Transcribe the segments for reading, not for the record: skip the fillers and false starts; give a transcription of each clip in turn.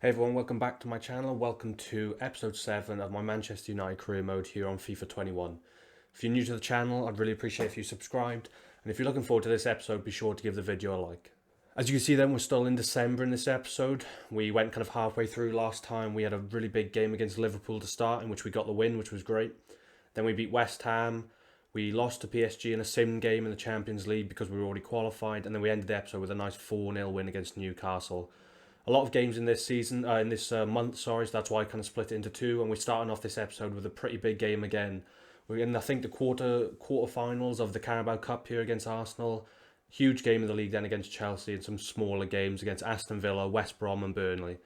Hey everyone, welcome back to my channel. Welcome to episode 7 of my Manchester United career mode here on FIFA 21. If you're new to the channel, I'd really appreciate if you subscribed. And if you're looking forward to this episode, be sure to give the video a like. As you can see then, we're still in December in this episode. We went kind of halfway through last time. We had a really big game against Liverpool to start, in which we got the win, which was great. Then we beat West Ham. We lost to PSG in a sim game in the Champions League because we were already qualified. And then we ended the episode with a nice 4-0 win against Newcastle. A lot of games in this season, in this month, sorry, so that's why I kind of split it into two. And we're starting off this episode with a pretty big game again. We're in, I think, the quarterfinals of the Carabao Cup here against Arsenal. Huge game in the league then against Chelsea, and some smaller games against Aston Villa, West Brom and Burnley.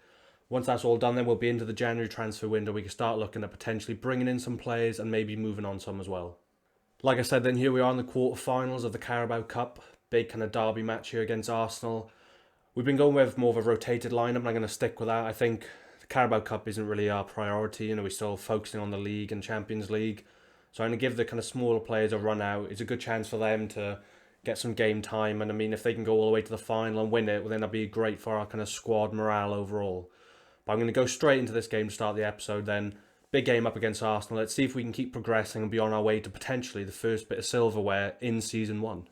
Once that's all done, then we'll be into the January transfer window. We can start looking at potentially bringing in some players and maybe moving on some as well. Like I said, then here we are in the quarterfinals of the Carabao Cup. Big kind of derby match here against Arsenal. We've been going with more of a rotated lineup, and I'm going to stick with that. I think the Carabao Cup isn't really our priority. We're still focusing on the league and Champions League. So I'm going to give the kind of smaller players a run out. It's a good chance for them to get some game time. And I mean, if they can go all the way to the final and win it, well, then that'd be great for our kind of squad morale overall. But I'm going to go straight into this game to start the episode then. Big game up against Arsenal. Let's see if we can keep progressing and be on our way to potentially the first bit of silverware in Season 1.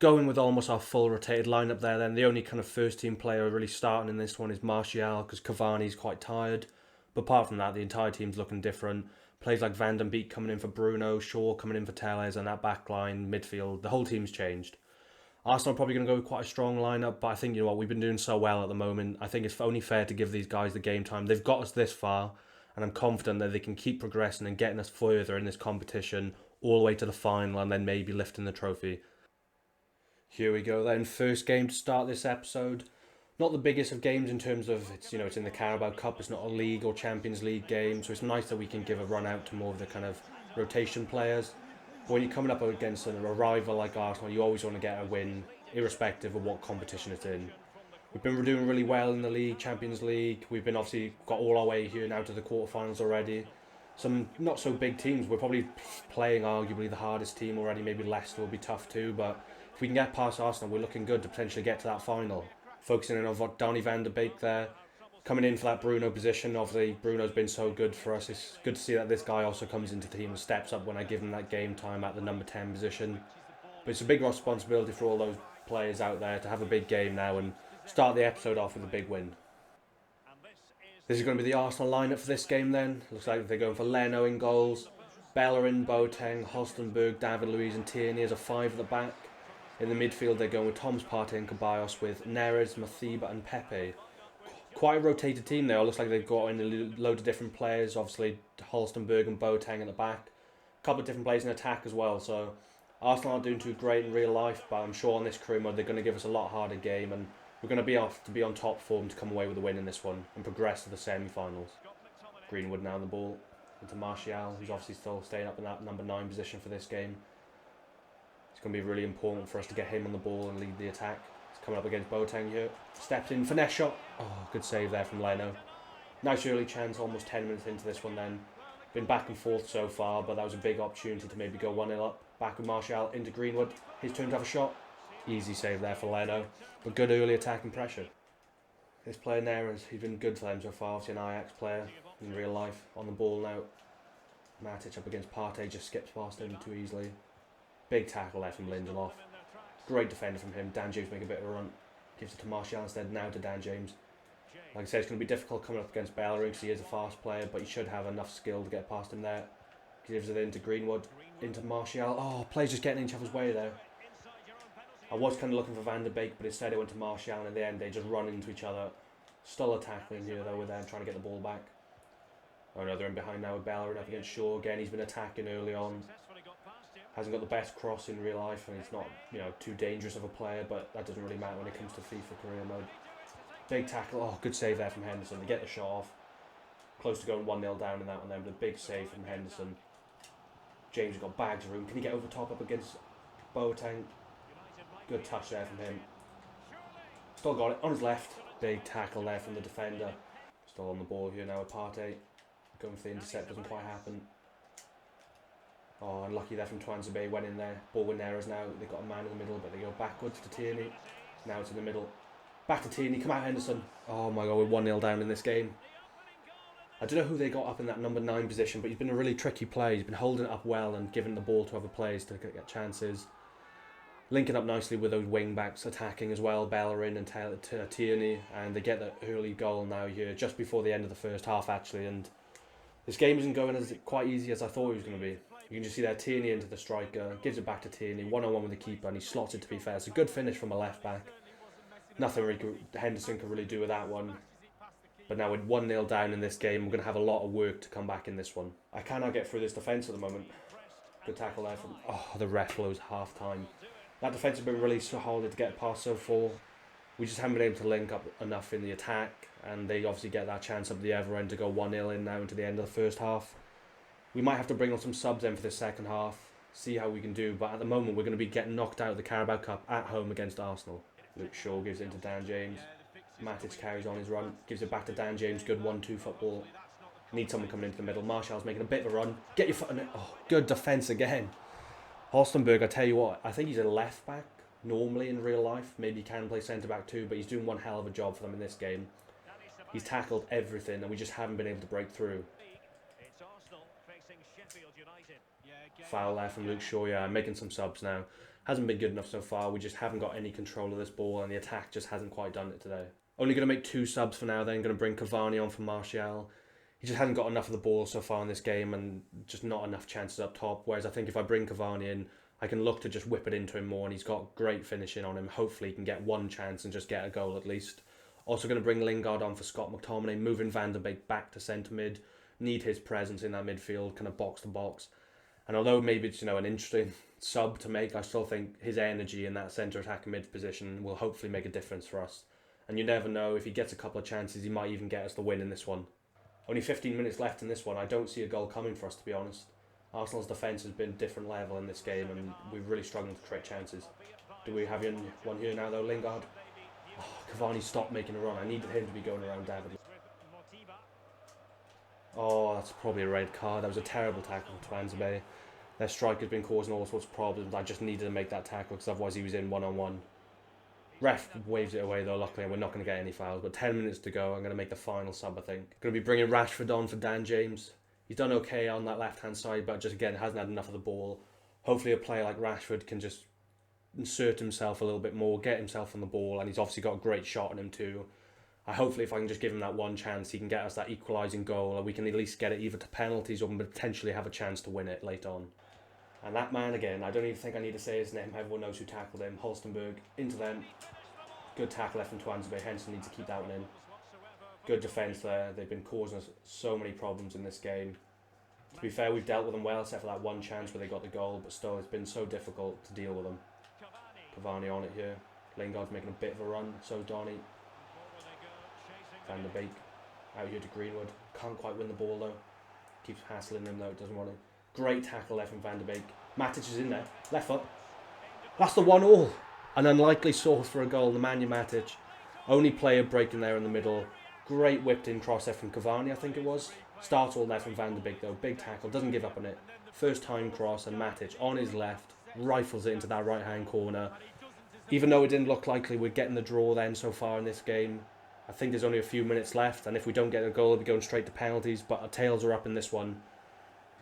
Going with almost our full rotated lineup there then. The only kind of first team player really starting in this one is Martial, because Cavani's quite tired. But apart from that, the entire team's looking different. Players like Van den Beek coming in for Bruno, Shaw coming in for Telles, and that back line, midfield, the whole team's changed. Arsenal are probably going to go with quite a strong lineup, but I think, you know what, we've been doing so well at the moment. I think it's only fair to give these guys the game time. They've got us this far, and I'm confident that they can keep progressing and getting us further in this competition, all the way to the final, and then maybe lifting the trophy. Here we go then, first game to start this episode. Not the biggest of games in terms of, it's in the Carabao Cup, it's not a league or Champions League game, so it's nice that we can give a run out to more of the kind of rotation players. But when you're coming up against a rival like Arsenal, you always want to get a win, irrespective of what competition it's in. We've been doing really well in the league, Champions League. We've been obviously got all our way here now to the quarterfinals already. Some not so big teams. We're probably playing arguably the hardest team already. Maybe Leicester will be tough too, but if we can get past Arsenal, we're looking good to potentially get to that final. Focusing in on Donny van der Beek there, coming in for that Bruno position. Obviously, Bruno's been so good for us. It's good to see that this guy also comes into the team and steps up when I give him that game time at the number 10 position. But it's a big responsibility for all those players out there to have a big game now and start the episode off with a big win. This is going to be the Arsenal lineup for this game then. Looks like they're going for Leno in goals, Bellerin, Boateng, Holstenberg, David Luiz and Tierney as a 5 at the back. In the midfield they're going with Thomas Partey and Ceballos with Neres, Mathiba and Pepe. Quite a rotated team there. It looks like they've got in a load of different players. Obviously Holstenberg and Boateng at the back. A couple of different players in attack as well. So Arsenal aren't doing too great in real life, but I'm sure on this career mode they're going to give us a lot harder game, and we're going to be on top form to come away with a win in this one and progress to the semi-finals. Greenwood now on the ball into Martial, who's obviously still staying up in that number 9 position for this game. It's going to be really important for us to get him on the ball and lead the attack. He's coming up against Boateng here. Stepped in, finesse shot. Oh, good save there from Leno. Nice early chance, almost 10 minutes into this one then. Been back and forth so far, but that was a big opportunity to maybe go 1-0 up. Back with Martial into Greenwood. His turn to have a shot. Easy save there for Leno, but good early attacking pressure. This player Neres, he's been good for them so far. Obviously an Ajax player in real life. On the ball now. Matic up against Partey, just skips past him too easily. Big tackle there from Lindelof. Great defender from him. Dan James making a bit of a run. Gives it to Martial instead, now to Dan James. Like I said, it's going to be difficult coming up against Bellerin because he is a fast player, but he should have enough skill to get past him there. Gives it into Greenwood, into Martial. Oh, players just getting in each other's way there. I was kind of looking for Van der Beek, but instead it went to Martial, and in the end they just run into each other. Still a tackling here though with them trying to get the ball back. Oh no, they're in behind now with Bellerin up against Shaw again. He's been attacking early on. Hasn't got the best cross in real life, and he's not, too dangerous of a player, but that doesn't really matter when it comes to FIFA career mode. Big tackle. Oh, good save there from Henderson to get the shot off. Close to going 1-0 down in that one then, but a big save from Henderson. James has got bags of room. Can he get over top up against Boateng? Good touch there from him. Still got it on his left. Big tackle there from the defender. Still on the ball here now with Partey. Going for the intercept, doesn't quite happen. Oh, unlucky there from Twanzebe, went in there. Ball with Neres now. They've got a man in the middle, but they go backwards to Tierney. Now it's in the middle. Back to Tierney, come out Henderson. Oh my god, we're 1-0 down in this game. I don't know who they got up in that number 9 position, but he's been a really tricky player. He's been holding it up well and giving the ball to other players to get chances. Linking up nicely with those wing backs attacking as well, Bellerin and Tierney, and they get the early goal now here, just before the end of the first half actually, and this game isn't going as quite easy as I thought it was going to be. You can just see there, Tierney into the striker, gives it back to Tierney, one-on-one with the keeper, and he slots it to be fair. It's a good finish from a left back. Nothing really Henderson could really do with that one. But now we're 1-0 down in this game. We're going to have a lot of work to come back in this one. I cannot get through this defence at the moment. Good tackle there from... Oh, the ref blows half-time. That defence has been really so hard to get past so far. We just haven't been able to link up enough in the attack. And they obviously get that chance up the other end to go 1-0 in now into the end of the first half. We might have to bring on some subs in for the second half. See how we can do. But at the moment, we're going to be getting knocked out of the Carabao Cup at home against Arsenal. Luke Shaw gives it into Dan James. Matic carries on his run, gives it back to Dan James, good 1-2 football. Need someone coming into the middle. Martial's making a bit of a run. Get your foot in it. Oh, good defence again. Halstenberg, I tell you what, I think he's a left back normally in real life. Maybe he can play centre back too, but he's doing one hell of a job for them in this game. He's tackled everything and we just haven't been able to break through. Foul there from Luke Shaw, yeah, I'm making some subs now. Hasn't been good enough so far. We just haven't got any control of this ball and the attack just hasn't quite done it today. Only going to make 2 subs for now then. Going to bring Cavani on for Martial. He just hasn't got enough of the ball so far in this game and just not enough chances up top. Whereas I think if I bring Cavani in, I can look to just whip it into him more and he's got great finishing on him. Hopefully he can get one chance and just get a goal at least. Also going to bring Lingard on for Scott McTominay, moving Van der Beek back to centre mid. Need his presence in that midfield, kind of box to box. And although maybe it's, an interesting sub to make, I still think his energy in that centre attacking mid position will hopefully make a difference for us. And you never know, if he gets a couple of chances, he might even get us the win in this one. Only 15 minutes left in this one. I don't see a goal coming for us, to be honest. Arsenal's defence has been a different level in this game and we're really struggling to create chances. Do we have one here now though, Lingard? Oh, Cavani stopped making a run. I needed him to be going around David. Oh, that's probably a red card. That was a terrible tackle to Anzabay. Their striker's been causing all sorts of problems. I just needed to make that tackle because otherwise he was in one-on-one. Ref waves it away though, luckily, and we're not going to get any fouls. But 10 minutes to go. I'm going to make the final sub, I think. Going to be bringing Rashford on for Dan James. He's done okay on that left-hand side, but just again, hasn't had enough of the ball. Hopefully a player like Rashford can just insert himself a little bit more, get himself on the ball, and he's obviously got a great shot on him too. Hopefully if I can just give him that one chance, he can get us that equalising goal, or we can at least get it either to penalties or potentially have a chance to win it late on. And that man again, I don't even think I need to say his name, everyone knows who tackled him. Halstenberg into them. Good tackle left from Twansby. Henson needs to keep that one in. Good defence there. They've been causing us so many problems in this game. To be fair, we've dealt with them well, except for that one chance where they got the goal, but still it's been so difficult to deal with them. Cavani on it here. Lingard's making a bit of a run, so Donny. Van der Beek out here to Greenwood. Can't quite win the ball though. Keeps hassling him though, doesn't want to. Great tackle there from Van der Beek. Matic is in there. Left foot. That's the 1-1. An unlikely source for a goal, Nemanja Matic. Only player breaking there in the middle. Great whipped in cross there from Cavani, I think it was. Starts all there from Van der Beek though. Big tackle, doesn't give up on it. First time cross and Matic on his left. Rifles it into that right hand corner. Even though it didn't look likely we're getting the draw then so far in this game. I think there's only a few minutes left, and if we don't get a goal, we'll be going straight to penalties, but our tails are up in this one.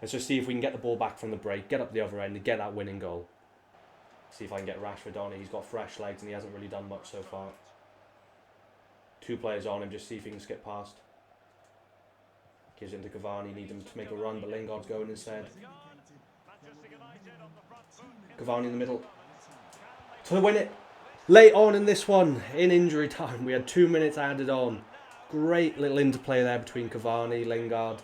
Let's just see if we can get the ball back from the break, get up the other end, and get that winning goal. See if I can get Rashford on it. He's got fresh legs, and he hasn't really done much so far. 2 players on him, just see if he can skip past. Gives it to Cavani, need him to make a run, but Lingard's going instead. Cavani in the middle. To win it! Late on in this one, in injury time, we had 2 minutes added on. Great little interplay there between Cavani, Lingard.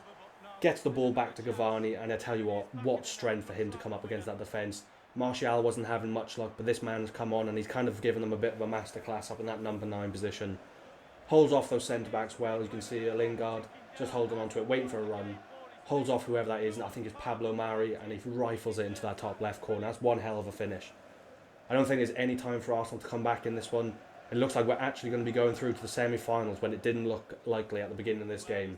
Gets the ball back to Cavani, and I tell you what strength for him to come up against that defence. Martial wasn't having much luck, but this man's come on and he's kind of given them a bit of a masterclass up in that number 9 position. Holds off those centre-backs well, you can see Lingard just holding on to it, waiting for a run. Holds off whoever that is, and I think it's Pablo Mari, and he rifles it into that top left corner. That's one hell of a finish. I don't think there's any time for Arsenal to come back in this one. It looks like we're actually going to be going through to the semi-finals when it didn't look likely at the beginning of this game.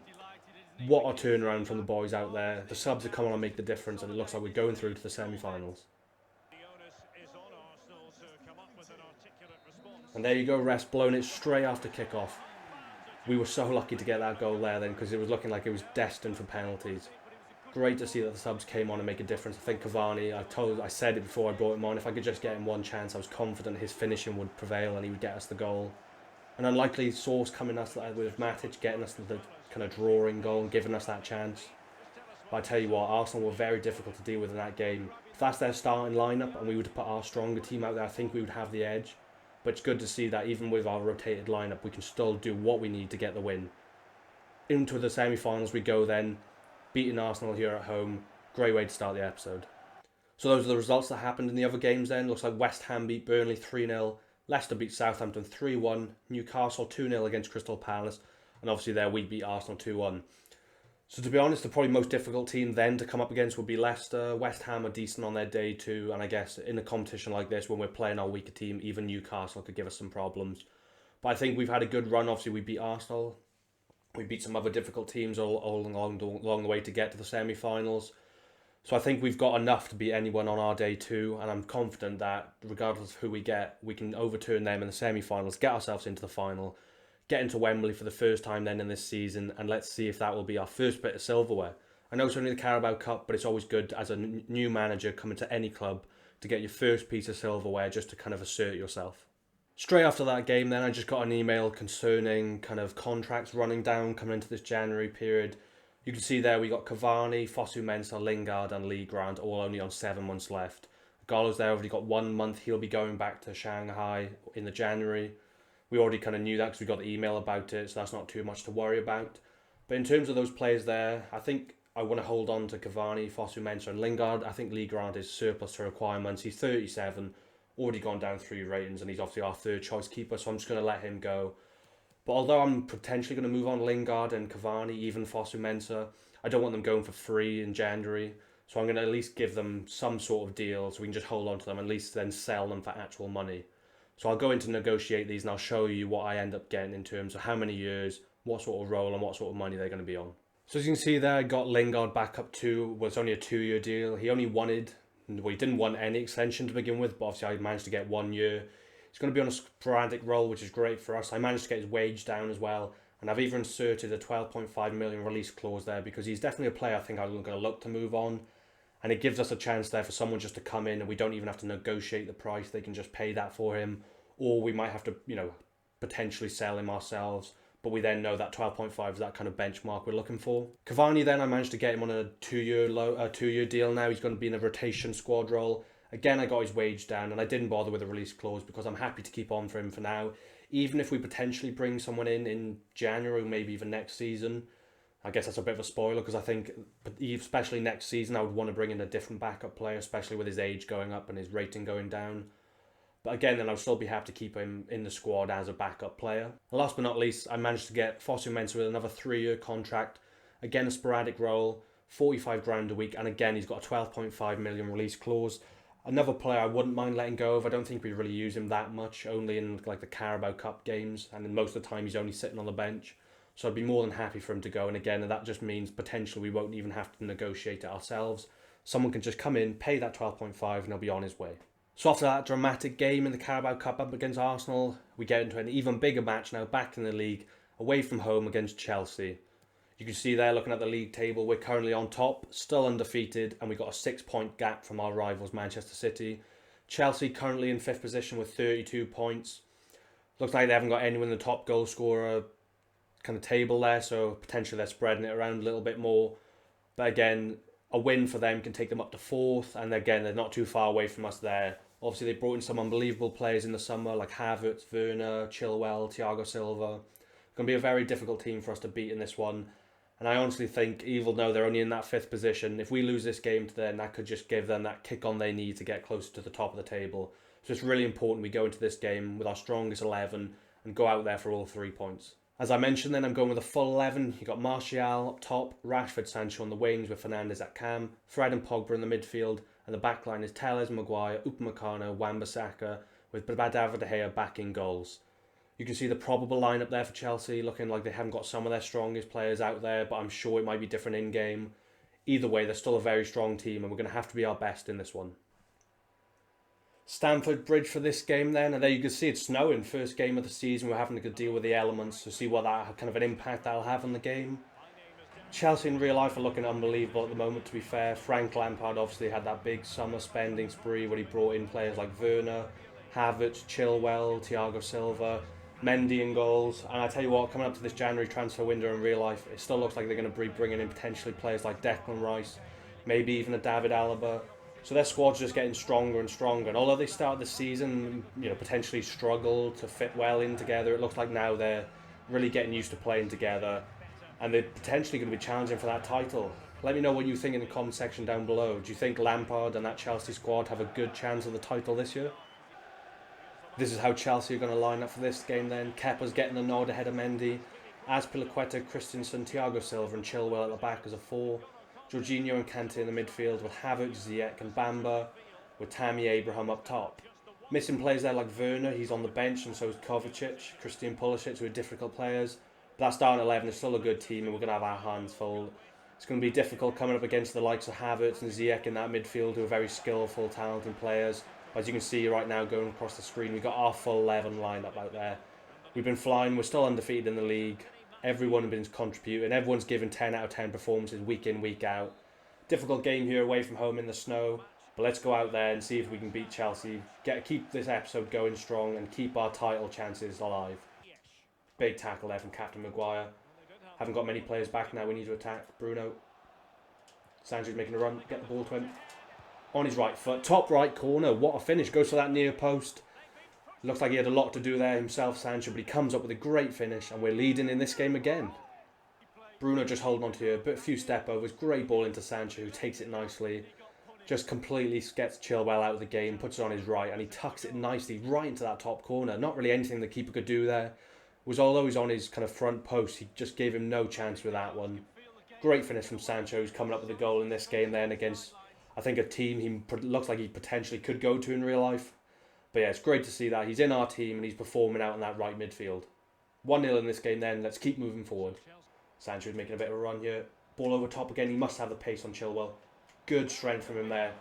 What a turnaround from the boys out there. The subs have come on and make the difference, and it looks like we're going through to the semi-finals. And there you go, Rest blowing it straight after kickoff. We were so lucky to get that goal there then, because it was looking like it was destined for penalties. Great to see that the subs came on and make a difference. I think Cavani, I said it before I brought him on, if I could just get him one chance, I was confident his finishing would prevail and he would get us the goal. An unlikely source coming us with Matic getting us the kind of drawing goal and giving us that chance. But I tell you what, Arsenal were very difficult to deal with in that game. If that's their starting lineup and we were to put our stronger team out there, I think we would have the edge. But it's good to see that even with our rotated lineup, we can still do what we need to get the win. Into the semi-finals we go then, beating Arsenal here at home. Great way to start the episode. So those are the results that happened in the other games then. Looks like West Ham beat Burnley 3-0. Leicester beat Southampton 3-1. Newcastle 2-0 against Crystal Palace. And obviously there we beat Arsenal 2-1. So to be honest, the probably most difficult team then to come up against would be Leicester. West Ham are decent on their day too, and I guess in a competition like this, when we're playing our weaker team, even Newcastle could give us some problems. But I think we've had a good run. Obviously, we beat Arsenal. We beat some other difficult teams all along the way to get to the semi-finals. So I think we've got enough to beat anyone on our day too, and I'm confident that regardless of who we get, we can overturn them in the semi-finals, get ourselves into the final, get into Wembley for the first time then in this season, and let's see if that will be our first bit of silverware. I know it's only the Carabao Cup, but it's always good as a new manager coming to any club to get your first piece of silverware just to kind of assert yourself. Straight after that game then, I just got an email concerning kind of contracts running down coming into this January period. You can see there we got Cavani, Fosu-Mensah, Lingard and Lee Grant all only on 7 months left. Gallo's there already got 1 month. He'll be going back to Shanghai in the January. We already kind of knew that because we got the email about it, so that's not too much to worry about. But in terms of those players there, I think I want to hold on to Cavani, Fosu-Mensah and Lingard. I think Lee Grant is surplus to requirements. He's 37, already gone down 3 ratings, and he's obviously our third choice keeper, so I'm just going to let him go. But although I'm potentially going to move on Lingard and Cavani, even Fosu-Mensah, I don't want them going for free in January. So I'm going to at least give them some sort of deal so we can just hold on to them, at least then sell them for actual money. So I'll go in to negotiate these and I'll show you what I end up getting in terms of how many years, what sort of role and what sort of money they're going to be on. So as you can see there, I got Lingard back up to, well, it's only a 2-year deal. He only wanted, well, he didn't want any extension to begin with, but obviously I managed to get 1 year. He's going to be on a sporadic role, which is great for us. I managed to get his wage down as well. And I've even inserted a 12.5 million release clause there because he's definitely a player I think I'm going to look to move on. And it gives us a chance there for someone just to come in and we don't even have to negotiate the price. They can just pay that for him. Or we might have to, potentially sell him ourselves. But we then know that 12.5 is that kind of benchmark we're looking for. Cavani then, I managed to get him on a 2-year deal now. He's going to be in a rotation squad role. Again, I got his wage down and I didn't bother with a release clause because I'm happy to keep on for him for now. Even if we potentially bring someone in January, maybe even next season. I guess that's a bit of a spoiler because I think, especially next season, I would want to bring in a different backup player, especially with his age going up and his rating going down. But again, then I'll still be happy to keep him in the squad as a backup player. And last but not least, I managed to get Fosu-Mensah with another 3-year contract. Again, a sporadic role, 45 grand a week. And again, he's got a 12.5 million release clause. Another player I wouldn't mind letting go of. I don't think we really use him that much, only in like the Carabao Cup games. And most of the time, he's only sitting on the bench. So I'd be more than happy for him to go. And again, that just means potentially we won't even have to negotiate it ourselves. Someone can just come in, pay that 12.5 and he'll be on his way. So after that dramatic game in the Carabao Cup up against Arsenal, we get into an even bigger match now back in the league, away from home against Chelsea. You can see there looking at the league table, we're currently on top, still undefeated, and we've got a 6-point gap from our rivals Manchester City. Chelsea currently in 5th position with 32 points. Looks like they haven't got anyone in the top goal scorer kind of table there, so potentially they're spreading it around a little bit more. But again, a win for them can take them up to 4th, and again, they're not too far away from us there. Obviously, they brought in some unbelievable players in the summer, like Havertz, Werner, Chilwell, Thiago Silva. It's going to be a very difficult team for us to beat in this one. And I honestly think, even though they're only in that 5th position, if we lose this game to them, that could just give them that kick on they need to get closer to the top of the table. So it's really important we go into this game with our strongest 11 and go out there for all 3 points. As I mentioned then, I'm going with a full 11. You've got Martial up top, Rashford, Sancho on the wings with Fernandes at cam, Fred and Pogba in the midfield, and the back line is Telles, Maguire, Upamecano, Wan-Bissaka, with David De Gea backing goals. You can see the probable lineup there for Chelsea, looking like they haven't got some of their strongest players out there, but I'm sure it might be different in-game. Either way, they're still a very strong team, and we're going to have to be our best in this one. Stamford Bridge for this game then, and there you can see it's snowing. First game of the season, we're having to deal with the elements to see what that kind of an impact that'll have on the game. Chelsea in real life are looking unbelievable at the moment, to be fair. Frank Lampard obviously had that big summer spending spree where he brought in players like Werner, Havertz, Chilwell, Thiago Silva, Mendy in goals. And I tell you what, coming up to this January transfer window in real life, it still looks like they're going to be bringing in potentially players like Declan Rice, maybe even a David Alaba. So their squad's just getting stronger and stronger. And although they started the season, potentially struggled to fit well in together, it looks like now they're really getting used to playing together. And they're potentially going to be challenging for that title. Let me know what you think in the comment section down below. Do you think Lampard and that Chelsea squad have a good chance of the title this year? This is how Chelsea are going to line up for this game then. Kepa's getting the nod ahead of Mendy. Azpilicueta, Christensen, Thiago Silva and Chilwell at the back as a 4. Jorginho and Kante in the midfield with Havertz, Ziyech and Bamba, with Tammy Abraham up top. Missing players there like Werner, he's on the bench, and so is Kovacic, Christian Pulisic, who are difficult players. But that starting 11 is still a good team, and we're going to have our hands full. It's going to be difficult coming up against the likes of Havertz and Ziyech in that midfield, who are very skillful, talented players. As you can see right now going across the screen, we've got our full 11 lined up out there. We've been flying, we're still undefeated in the league. Everyone has been contributing, everyone's given 10 out of 10 performances week in, week out. Difficult game here away from home in the snow, but let's go out there and see if we can beat Chelsea, keep this episode going strong and keep our title chances alive. Big tackle there from Captain Maguire. Haven't got many players back now, we need to attack. Bruno. Sancho's making a run, get the ball to him. On his right foot, top right corner, what a finish, goes for that near post. Looks like he had a lot to do there himself, Sancho, but he comes up with a great finish and we're leading in this game again. Bruno just holding on to here, a few step overs, great ball into Sancho who takes it nicely. Just completely gets Chilwell out of the game, puts it on his right and he tucks it nicely right into that top corner. Not really anything the keeper could do there. Although he's on his kind of front post, he just gave him no chance with that one. Great finish from Sancho, who's coming up with a goal in this game then against, I think, a team he looks like he potentially could go to in real life. But yeah, it's great to see that. He's in our team and he's performing out in that right midfield. 1-0 in this game then. Let's keep moving forward. Sancho's making a bit of a run here. Ball over top again. He must have the pace on Chilwell. Good strength from him there.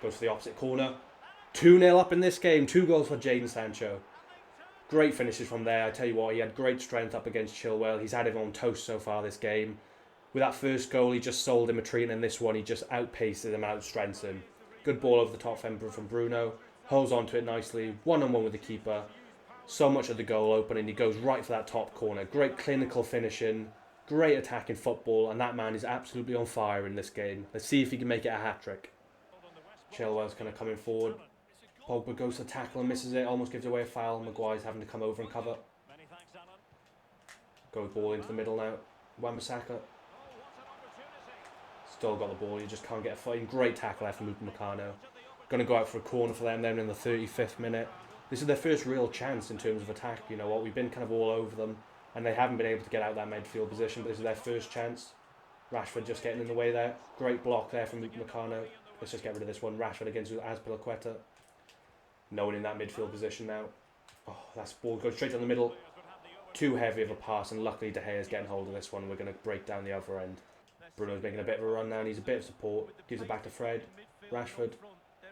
Goes to the opposite corner. 2-0 up in this game. 2 goals for Jadon Sancho. Great finishes from there. I tell you what, he had great strength up against Chilwell. He's had him on toast so far this game. With that first goal, he just sold him a treat, and in this one, he just outpaced him, outstrengthened him. Good ball over the top from Bruno. Holds onto it nicely. 1-on-1 with the keeper. So much of the goal opening. He goes right for that top corner. Great clinical finishing. Great attacking football. And that man is absolutely on fire in this game. Let's see if he can make it a hat-trick. Chilwell's kind of coming forward. Pogba goes to tackle and misses it. Almost gives away a foul. Maguire's having to come over and cover. Goes ball into the middle now. Wan-Bissaka. Still got the ball. He just can't get a fight. Great tackle there from Upamecano. Going to go out for a corner for them then in the 35th minute. This is their first real chance in terms of attack. You know what? We've been kind of all over them and they haven't been able to get out that midfield position, but this is their first chance. Rashford just getting in the way there. Great block there from Upamecano. Let's just get rid of this one. Rashford against Azpilicueta. No one in that midfield position now. Oh, that ball goes straight down the middle. Too heavy of a pass, and luckily De Gea's getting hold of this one. We're going to break down the other end. Bruno's making a bit of a run now. Needs a bit of support. Gives it back to Fred. Rashford.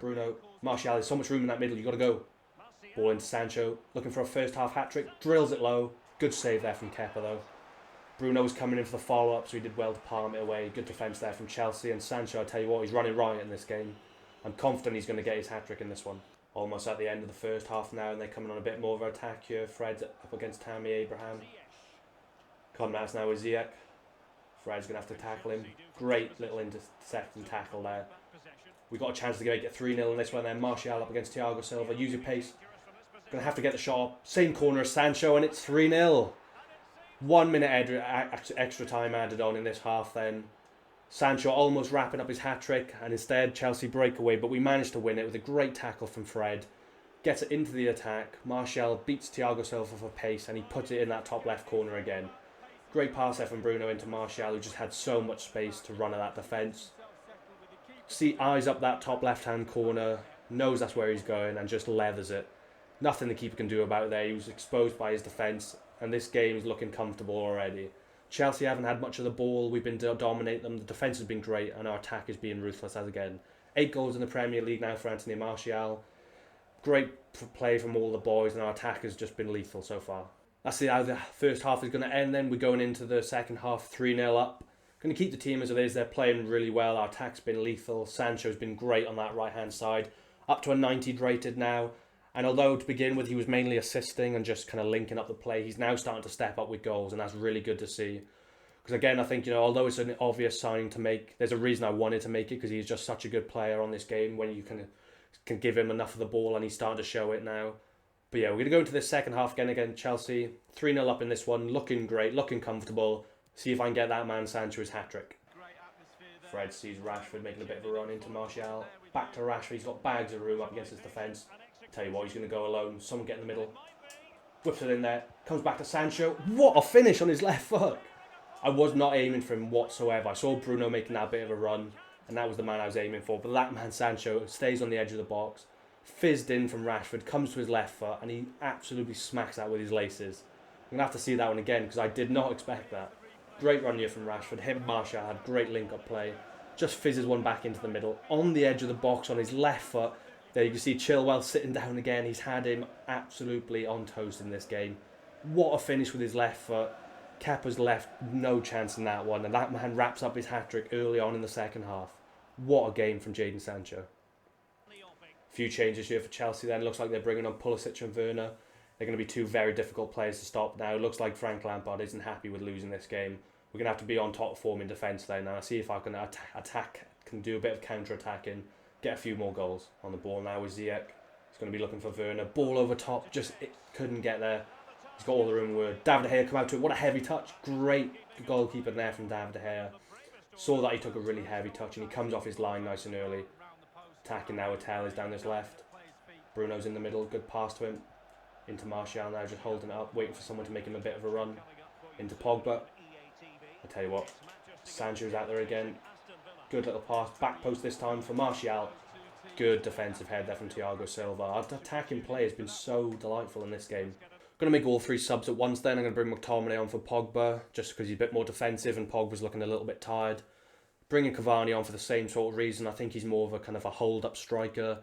Bruno. Martial, there's so much room in that middle. You've got to go. Ball into Sancho. Looking for a first half hat-trick. Drills it low. Good save there from Kepa though. Bruno was coming in for the follow-up, so he did well to palm it away. Good defence there from Chelsea. And Sancho, I tell you what, he's running riot in this game. I'm confident he's going to get his hat-trick in this one. Almost at the end of the first half now, and they're coming on a bit more of an attack here. Fred's up against Tammy Abraham. Conrad's now with Ziyech. Fred's going to have to tackle him. Great little intercepting tackle there. We got a chance to make it 3-0 in this one then. Martial up against Thiago Silva. Use your pace. Going to have to get the shot. Same corner as Sancho, and it's 3-0. 1 minute extra time added on in this half then. Sancho almost wrapping up his hat-trick, and instead Chelsea breakaway, but we managed to win it with a great tackle from Fred. Gets it into the attack. Martial beats Thiago Silva for pace, and he puts it in that top left corner again. Great pass there from Bruno into Martial, who just had so much space to run at that defence. See, eyes up that top left-hand corner, knows that's where he's going, and just leathers it. Nothing the keeper can do about it there. He was exposed by his defence, and this game is looking comfortable already. Chelsea haven't had much of the ball. We've been dominating them. The defence has been great, and our attack is being ruthless as again. 8 goals in the Premier League now for Anthony Martial. Great play from all the boys, and our attack has just been lethal so far. That's how the first half is going to end then. We're going into the second half 3-0 up. Going to keep the team as it is. They're playing really well. Our attack's been lethal. Sancho's been great on that right-hand side. Up to a 90 rated now. And although to begin with he was mainly assisting and just kind of linking up the play, he's now starting to step up with goals, and that's really good to see. Because again, I think, although it's an obvious signing to make, there's a reason I wanted to make it, because he's just such a good player on this game when you can give him enough of the ball, and he's starting to show it now. But yeah, we're going to go into this second half again, Chelsea. 3-0 up in this one, looking great, looking comfortable. See if I can get that man Sancho's hat-trick. Fred sees Rashford making a bit of a run into Martial. Back to Rashford, he's got bags of room up against his defence. Tell you what, he's going to go alone. Someone get in the middle. Whips it in there. Comes back to Sancho. What a finish on his left foot. I was not aiming for him whatsoever. I saw Bruno making that bit of a run, and that was the man I was aiming for. But that man Sancho stays on the edge of the box. Fizzed in from Rashford, comes to his left foot, and he absolutely smacks that with his laces. I'm going to have to see that one again, because I did not expect that. Great run here from Rashford. Him and Martial had great link-up play. Just fizzes one back into the middle. On the edge of the box on his left foot. There you can see Chilwell sitting down again. He's had him absolutely on toast in this game. What a finish with his left foot. Kepa's left no chance in that one. And that man wraps up his hat-trick early on in the second half. What a game from Jadon Sancho. A few changes here for Chelsea then. Looks like they're bringing on Pulisic and Werner. They're going to be two very difficult players to stop now. Looks like Frank Lampard isn't happy with losing this game. We're going to have to be on top form in defence there now. See if I can can do a bit of counter-attacking. Get a few more goals on the ball now with Ziyech. He's going to be looking for Werner. Ball over top. Just it couldn't get there. He's got all the room where David De Gea come out to it. What a heavy touch. Great goalkeeper there from David De Gea. Saw that he took a really heavy touch and he comes off his line nice and early. Attacking now with Tell is down this left. Bruno's in the middle. Good pass to him. Into Martial now, just holding it up, waiting for someone to make him a bit of a run. Into Pogba. I tell you what, Sancho's out there again. Good little pass, back post this time for Martial. Good defensive head there from Thiago Silva. Our attacking play has been so delightful in this game. Going to make all three subs at once then. I'm going to bring McTominay on for Pogba, just because he's a bit more defensive and Pogba's looking a little bit tired. Bringing Cavani on for the same sort of reason. I think he's more of a kind of a hold-up striker.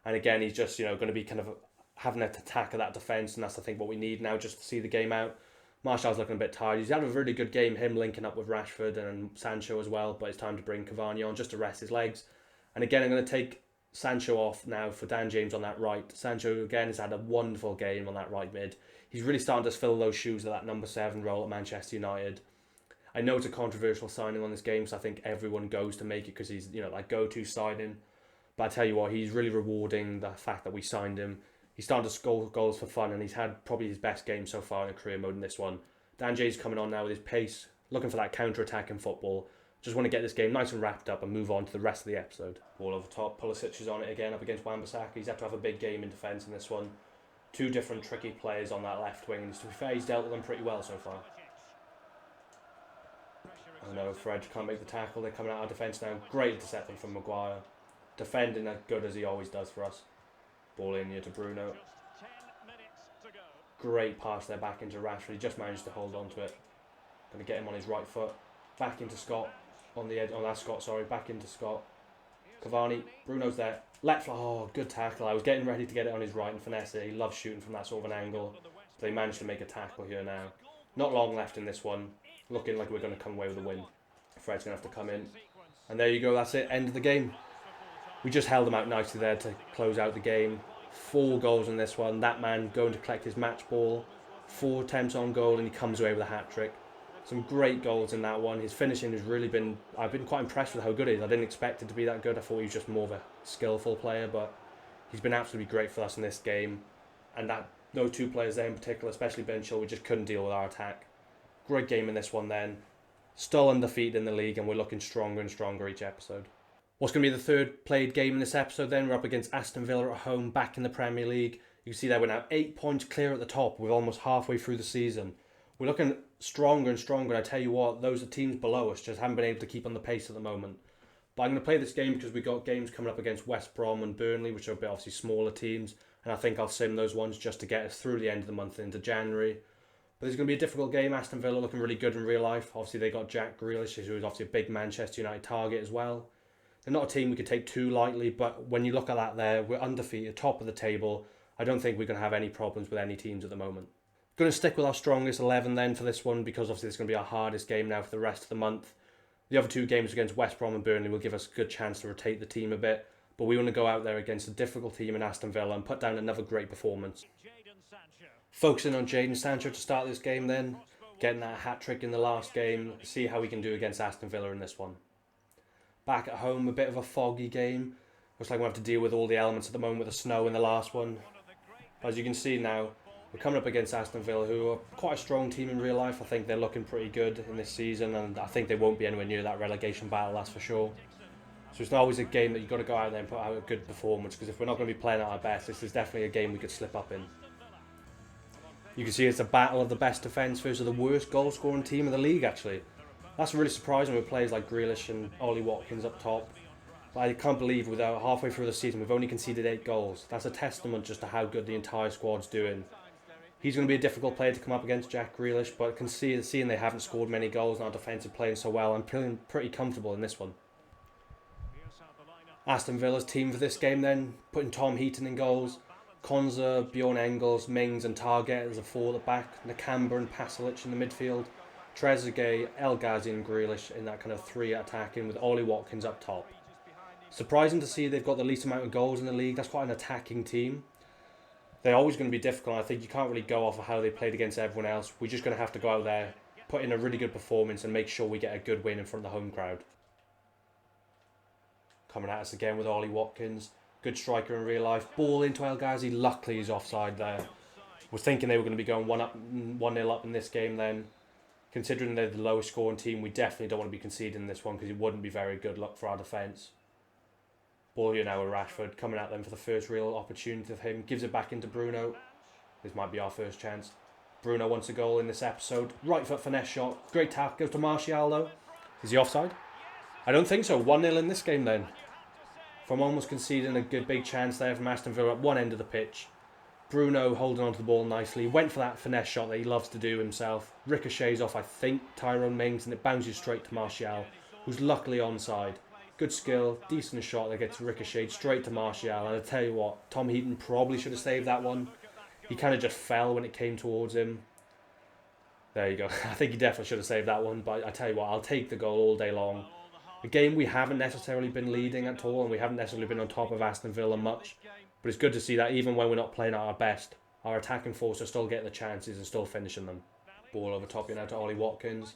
And again, he's just, going to be kind of having an attack of that defence, and that's, I think, what we need now just to see the game out. Martial's looking a bit tired. He's had a really good game, him linking up with Rashford and Sancho as well, but it's time to bring Cavani on just to rest his legs. And again, I'm going to take Sancho off now for Dan James on that right. Sancho, again, has had a wonderful game on that right mid. He's really starting to fill those shoes of that number 7 role at Manchester United. I know it's a controversial signing on this game, so I think everyone goes to make it because he's, like go-to signing. But I tell you what, he's really rewarding the fact that we signed him. He's starting to score goals for fun, and he's had probably his best game so far in career mode in this one. Dan Jay's coming on now with his pace, looking for that counter-attack in football. Just want to get this game nice and wrapped up and move on to the rest of the episode. Ball over top, Pulisic is on it again up against Wan-Bissaka. He's had to have a big game in defence in this one. Two different tricky players on that left wing, and to be fair, he's dealt with them pretty well so far. I know Fred can't make the tackle. They're coming out of defence now. Great interception from Maguire. Defending as good as he always does for us. Ball in here to Bruno. Great pass there back into Rashford. He just managed to hold on to it. Going to get him on his right foot. Back into Scott. On the edge. Oh, that's Scott, sorry. Back into Scott. Cavani. Bruno's there. Let fly. Oh, good tackle. I was getting ready to get it on his right and finesse it. He loves shooting from that sort of an angle. But they managed to make a tackle here now. Not long left in this one. Looking like we're going to come away with a win. Fred's going to have to come in. And there you go. That's it. End of the game. We just held them out nicely there to close out the game. 4 goals in this one. That man going to collect his match ball. 4 attempts on goal and he comes away with a hat-trick. Some great goals in that one. His finishing has really been... I've been quite impressed with how good he is. I didn't expect it to be that good. I thought he was just more of a skillful player, but he's been absolutely great for us in this game. And those 2 players there in particular, especially Ben Chilwell, we just couldn't deal with our attack. Great game in this one then. Still undefeated in the league and we're looking stronger and stronger each episode. What's going to be the third played game in this episode then? We're up against Aston Villa at home, back in the Premier League. You can see that we're now 8 points clear at the top. We're almost halfway through the season. We're looking stronger and stronger. And I tell you what, those are teams below us just haven't been able to keep on the pace at the moment. But I'm going to play this game because we've got games coming up against West Brom and Burnley, which are a bit obviously smaller teams. And I think I'll sim those ones just to get us through the end of the month into January. But it's going to be a difficult game. Aston Villa looking really good in real life. Obviously, they got Grealish, who is obviously a big Manchester United target as well. They're not a team we could take too lightly, but when you look at that there, we're undefeated, top of the table. I don't think we're going to have any problems with any teams at the moment. Going to stick with our strongest 11 then for this one, because obviously it's going to be our hardest game now for the rest of the month. The other two games against West Brom and Burnley will give us a good chance to rotate the team a bit, but we want to go out there against a difficult team in Aston Villa and put down another great performance. Focusing on Jadon Sancho to start this game then, getting that hat-trick in the last game, see how we can do against Aston Villa in this one. Back at home, a bit of a foggy game. Looks like we'll have to deal with all the elements at the moment with the snow in the last one. As you can see now, we're coming up against Aston Villa, who are quite a strong team in real life. I think they're looking pretty good in this season, and I think they won't be anywhere near that relegation battle, that's for sure. So it's not always a game that you've got to go out there and put out a good performance, because if we're not going to be playing at our best, this is definitely a game we could slip up in. You can see it's a battle of the best defence versus the worst goal-scoring team in the league, actually. That's really surprising with players like Grealish and Ollie Watkins up top. But I can't believe without halfway through the season we've only conceded 8 goals. That's a testament just to how good the entire squad's doing. He's going to be a difficult player to come up against, Jack Grealish, but seeing they haven't scored many goals and our defence are playing so well, I'm feeling pretty comfortable in this one. Aston Villa's team for this game then, putting Tom Heaton in goals, Konza, Bjorn Engels, Mings and Target as a 4 at the back, Nakamba and Pasalic in the midfield, Trezeguet, El Ghazi and Grealish in that kind of 3 attacking with Ollie Watkins up top. Surprising to see they've got the least amount of goals in the league. That's quite an attacking team. They're always going to be difficult. I think you can't really go off of how they played against everyone else. We're just going to have to go out there, put in a really good performance and make sure we get a good win in front of the home crowd. Coming at us again with Ollie Watkins. Good striker in real life. Ball into El Ghazi. Luckily he's offside there. Was thinking they were going to be going 1-0 up in this game then. Considering they're the lowest scoring team, we definitely don't want to be conceding this one because it wouldn't be very good luck for our defence. Ball here now with Rashford, coming at them for the first real opportunity of him. Gives it back into Bruno. This might be our first chance. Bruno wants a goal in this episode. Right foot finesse shot. Great tap. Goes to Martial though. Is he offside? I don't think so. 1-0 in this game then. From almost conceding a good big chance there from Aston Villa at one end of the pitch. Bruno holding onto the ball nicely. Went for that finesse shot that he loves to do himself. Ricochets off, I think, Tyrone Mings, and it bounces straight to Martial, who's luckily onside. Good skill, decent shot that gets ricocheted straight to Martial. And I tell you what, Tom Heaton probably should have saved that one. He kind of just fell when it came towards him. There you go. I think he definitely should have saved that one. But I tell you what, I'll take the goal all day long. A game we haven't necessarily been leading at all, and we haven't necessarily been on top of Aston Villa much. But it's good to see that even when we're not playing at our best, our attacking force are still getting the chances and still finishing them. Ball over top here now to Ollie Watkins.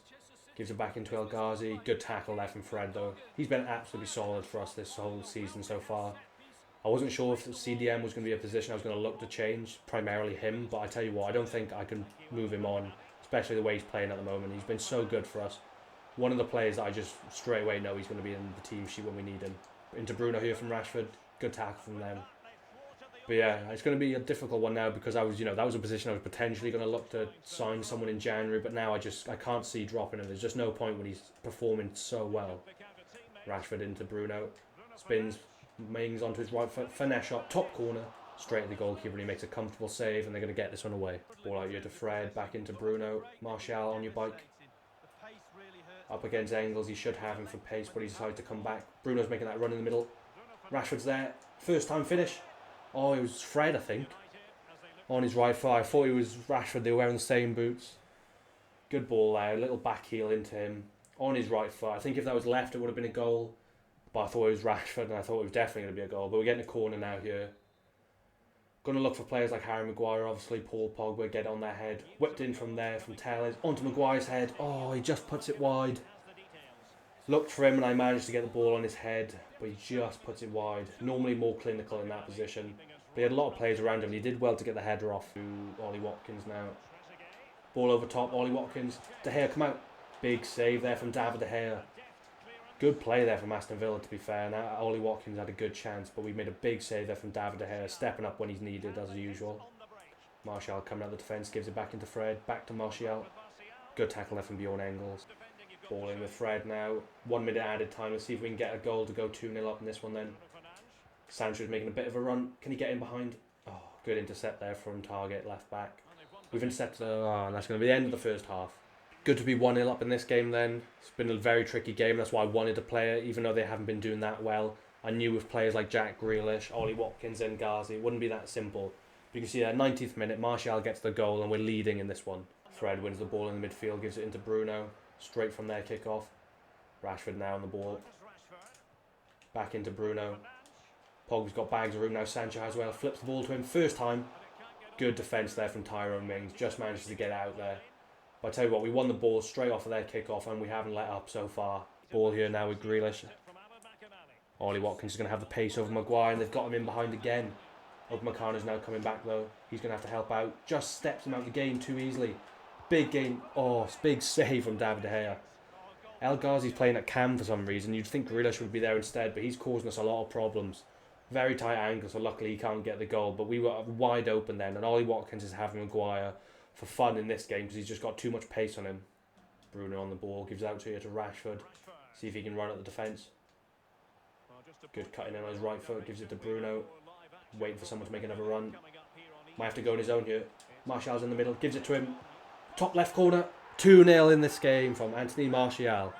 Gives it back into El Ghazi. Good tackle there from Fred though. He's been absolutely solid for us this whole season so far. I wasn't sure if CDM was going to be a position I was going to look to change, primarily him, but I tell you what, I don't think I can move him on, especially the way he's playing at the moment. He's been so good for us. One of the players that I just straight away know he's going to be in the team sheet when we need him. Into Bruno here from Rashford. Good tackle from them. But yeah, it's going to be a difficult one now because I was, that was a position I was potentially going to look to sign someone in January, but now I can't see dropping him. There's just no point when he's performing so well. Rashford into Bruno. Spins Mings onto his right foot. Finesse shot, top corner. Straight at the goalkeeper and he makes a comfortable save and they're going to get this one away. Ball out here to Fred, back into Bruno. Martial on your bike. Up against Engels, he should have him for pace, but he decided to come back. Bruno's making that run in the middle. Rashford's there. First time finish. Oh, it was Fred, I think. On his right foot. I thought it was Rashford. They were wearing the same boots. Good ball there. A little back heel into him. On his right foot. I think if that was left, it would have been a goal. But I thought it was Rashford, and I thought it was definitely going to be a goal. But we're getting a corner now here. Going to look for players like Harry Maguire, obviously. Paul Pogba, get on their head. Whipped in from there, from Tellez. Onto Maguire's head. Oh, he just puts it wide. Looked for him, and I managed to get the ball on his head. But he just puts it wide. Normally more clinical in that position. But he had a lot of players around him, and he did well to get the header off. To Ollie Watkins now. Ball over top, Ollie Watkins. De Gea, come out. Big save there from David De Gea. Good play there from Aston Villa, to be fair. Now, Ollie Watkins had a good chance, but we made a big save there from David De Gea, stepping up when he's needed, as usual. Martial coming out of the defence, gives it back into Fred. Back to Martial. Good tackle there from Bjorn Engels. Ball in with Fred now. 1 minute added time. Let's see if we can get a goal to go 2-0 up in this one then. Sancho's making a bit of a run. Can he get in behind? Oh, good intercept there from Target, left back. We've intercepted, and that's going to be the end of the first half. Good to be 1-0 up in this game then. It's been a very tricky game. That's why I wanted to play it, even though they haven't been doing that well. I knew with players like Jack Grealish, Ollie Watkins and Ghazi, it wouldn't be that simple. But you can see that 90th minute, Martial gets the goal and we're leading in this one. Fred wins the ball in the midfield, gives it into Bruno. Straight from there, kick-off. Rashford now on the ball. Back into Bruno. Pogba's got bags of room now. Sancho as well. Flips the ball to him. First time. Good defence there from Tyrone Mings. Just manages to get out there. But I tell you what, we won the ball straight off of their kick-off and we haven't let up so far. Ball here now with Grealish. Ollie Watkins is going to have the pace over Maguire and they've got him in behind again. Upamecano's now coming back though. He's going to have to help out. Just steps him out of the game too easily. Big game. Oh, big save from David De Gea. El Ghazi's playing at cam for some reason. You'd think Grealish would be there instead, but he's causing us a lot of problems. Very tight angle, so luckily he can't get the goal. But we were wide open then, and Ollie Watkins is having Maguire for fun in this game because he's just got too much pace on him. Bruno on the ball, gives out to Rashford. See if he can run at the defence. Good cutting in on his right foot, gives it to Bruno. Waiting for someone to make another run. Might have to go on his own here. Martial's in the middle, gives it to him. Top left corner. 2-0 in this game from Anthony Martial.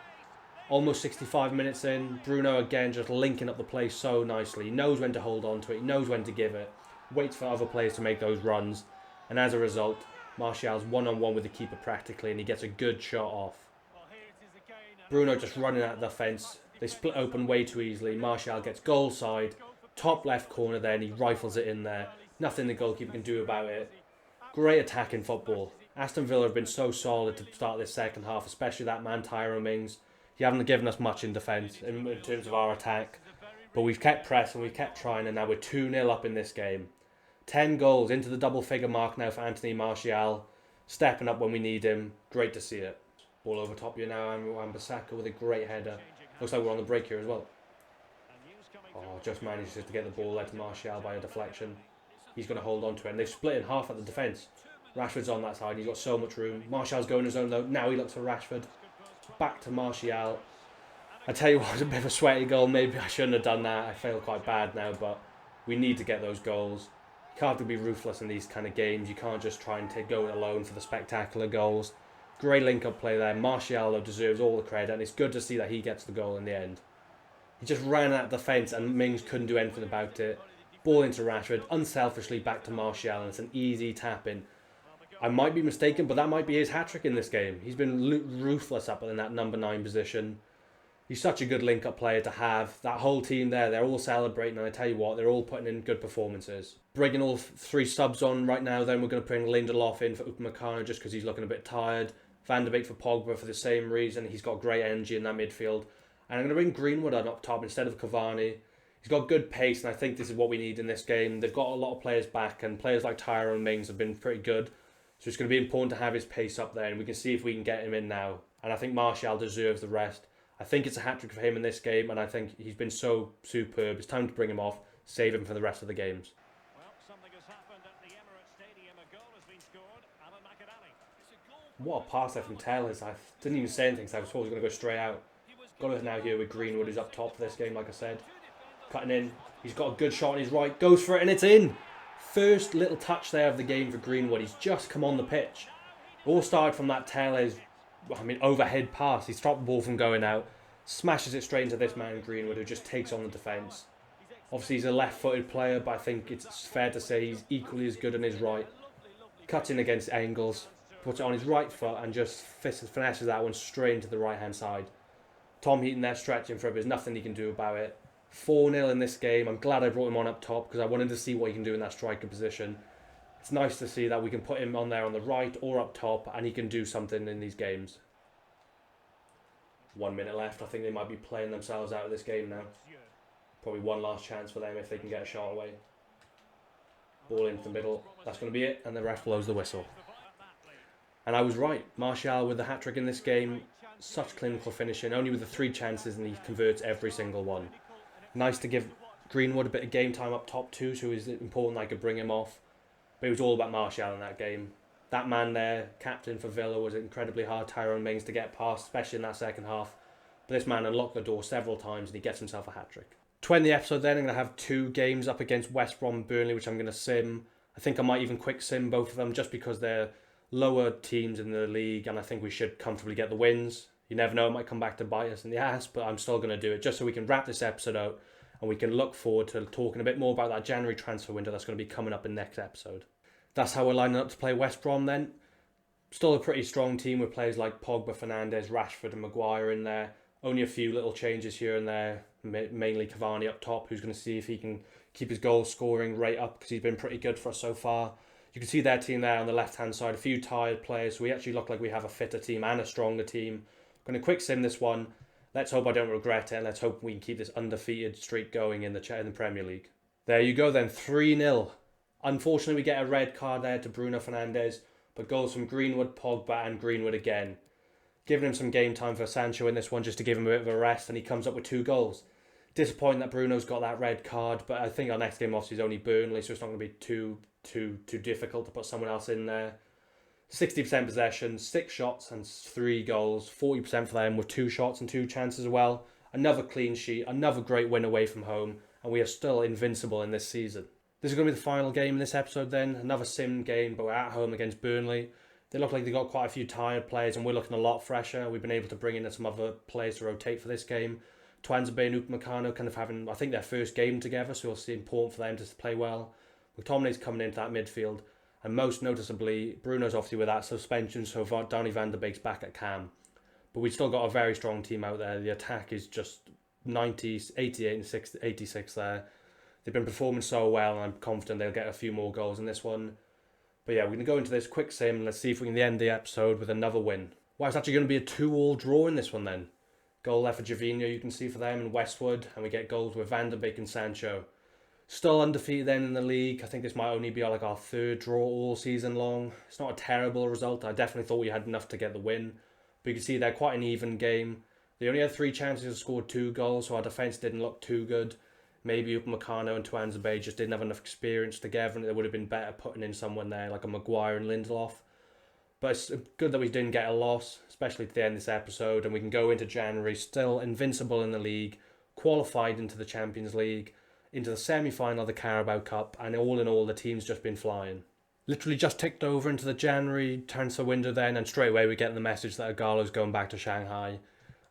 Almost 65 minutes in. Bruno again just linking up the play so nicely. He knows when to hold on to it. He knows when to give it. Waits for other players to make those runs. And as a result, Martial's one-on-one with the keeper practically and he gets a good shot off. Bruno just running at the fence. They split open way too easily. Martial gets goal side. Top left corner there and he rifles it in there. Nothing the goalkeeper can do about it. Great attack in football. Aston Villa have been so solid to start this second half, especially that man Tyrone Mings. He haven't given us much in defence in terms of our attack. But we've kept pressing, we've kept trying, and now we're 2-0 up in this game. 10 goals into the double figure mark now for Anthony Martial. Stepping up when we need him. Great to see it. Ball over top here now, and Wan-Bissaka with a great header. Looks like we're on the break here as well. Oh, just manages to get the ball led to Martial by a deflection. He's going to hold on to it, and they've split in half at the defence. Rashford's on that side, he's got so much room. Martial's going his own though, now he looks for Rashford. Back to Martial. I tell you what, it was a bit of a sweaty goal, maybe I shouldn't have done that. I feel quite bad now, but we need to get those goals. You can't have to be ruthless in these kind of games, you can't just try and go it alone for the spectacular goals. Great link-up play there, Martial though deserves all the credit, and it's good to see that he gets the goal in the end. He just ran at the fence and Mings couldn't do anything about it. Ball into Rashford, unselfishly back to Martial, and it's an easy tap-in. I might be mistaken, but that might be his hat-trick in this game. He's been ruthless up in that number 9 position. He's such a good link-up player to have. That whole team there, they're all celebrating, and I tell you what, they're all putting in good performances. Bringing all 3 subs on right now, then we're going to bring Lindelof in for Upamecano just because he's looking a bit tired. Van de Beek for Pogba for the same reason. He's got great energy in that midfield. And I'm going to bring Greenwood on up top instead of Cavani. He's got good pace, and I think this is what we need in this game. They've got a lot of players back, and players like Tyrone Mings have been pretty good. So it's going to be important to have his pace up there, and we can see if we can get him in now. And I think Martial deserves the rest. I think it's a hat-trick for him in this game, and I think he's been so superb. It's time to bring him off, save him for the rest of the games. Well, something has happened at the Emirates Stadium. A goal has been scored. Alan McAdally. What a pass there from Tellers. I didn't even say anything, so I was thought he was going to go straight out. Got it now here with Greenwood, who's up top for this game, like I said. Cutting in. He's got a good shot on his right. Goes for it, and it's in. First little touch there of the game for Greenwood. He's just come on the pitch. All started from that Tellers, overhead pass. He stopped the ball from going out. Smashes it straight into this man, Greenwood, who just takes on the defence. Obviously, he's a left-footed player, but I think it's fair to say he's equally as good on his right. Cuts in against angles. Puts it on his right foot and just finesses that one straight into the right-hand side. Tom Heaton there stretching for it, but there's nothing he can do about it. 4-0 in this game. I'm glad I brought him on up top because I wanted to see what he can do in that striker position. It's nice to see that we can put him on there on the right or up top and he can do something in these games. 1 minute left. I think they might be playing themselves out of this game now. Probably one last chance for them if they can get a shot away. Ball into the middle. That's going to be it, and the ref blows the whistle. And I was right. Martial with the hat-trick in this game. Such clinical finishing, only with the 3 chances, and he converts every single one. Nice to give Greenwood a bit of game time up top too, so it's important I could bring him off. But it was all about Martial in that game. That man there, captain for Villa, was incredibly hard, Tyrone Mings, to get past, especially in that second half. But this man unlocked the door several times and he gets himself a hat-trick. To end the episode then, I'm going to have 2 games up against West Brom and Burnley, which I'm going to sim. I think I might even quick sim both of them just because they're lower teams in the league, and I think we should comfortably get the wins. You never know, it might come back to bite us in the ass, but I'm still going to do it just so we can wrap this episode out and we can look forward to talking a bit more about that January transfer window that's going to be coming up in next episode. That's how we're lining up to play West Brom then. Still a pretty strong team with players like Pogba, Fernandes, Rashford and Maguire in there. Only a few little changes here and there, mainly Cavani up top, who's going to see if he can keep his goal scoring rate up because he's been pretty good for us so far. You can see their team there on the left-hand side, a few tired players, so we actually look like we have a fitter team and a stronger team. I'm going to quick sim this one. Let's hope I don't regret it, and let's hope we can keep this undefeated streak going in the Premier League. There you go then, 3-0. Unfortunately, we get a red card there to Bruno Fernandes, but goals from Greenwood, Pogba and Greenwood again. Giving him some game time for Sancho in this one just to give him a bit of a rest, and he comes up with 2 goals. Disappointing that Bruno's got that red card, but I think our next game obviously is only Burnley, so it's not going to be too difficult to put someone else in there. 60% possession, 6 shots and 3 goals, 40% for them with 2 shots and 2 chances as well. Another clean sheet, another great win away from home, and we are still invincible in this season. This is going to be the final game in this episode then, another sim game, but we're at home against Burnley. They look like they've got quite a few tired players and we're looking a lot fresher. We've been able to bring in some other players to rotate for this game. Tuanzebe and Upamecano kind of having, I think, their first game together, so it's important for them to play well. McTominay's coming into that midfield, and most noticeably, Bruno's obviously with that suspension, so Donny van der Beek's back at cam. But we've still got a very strong team out there. The attack is just 90, 88 and 86 there. They've been performing so well, and I'm confident they'll get a few more goals in this one. But yeah, we're going to go into this quick sim, and let's see if we can end the episode with another win. Well, it's actually going to be a 2-2 draw in this one then. Goal left for Gervinho, you can see for them, and Westwood, and we get goals with Van der Beek and Sancho. Still undefeated then in the league. I think this might only be like our 3rd draw all season long. It's not a terrible result. I definitely thought we had enough to get the win. But you can see they're quite an even game. They only had 3 chances and scored 2 goals, so our defence didn't look too good. Maybe Upamecano and Tuanzebe just didn't have enough experience together, and it would have been better putting in someone there like a Maguire and Lindelof. But it's good that we didn't get a loss, especially to the end of this episode, and we can go into January still invincible in the league, qualified into the Champions League, into the semi-final of the Carabao Cup, and all in all, the team's just been flying. Literally just ticked over into the January transfer window then, and straight away we get the message that Agalo's going back to Shanghai.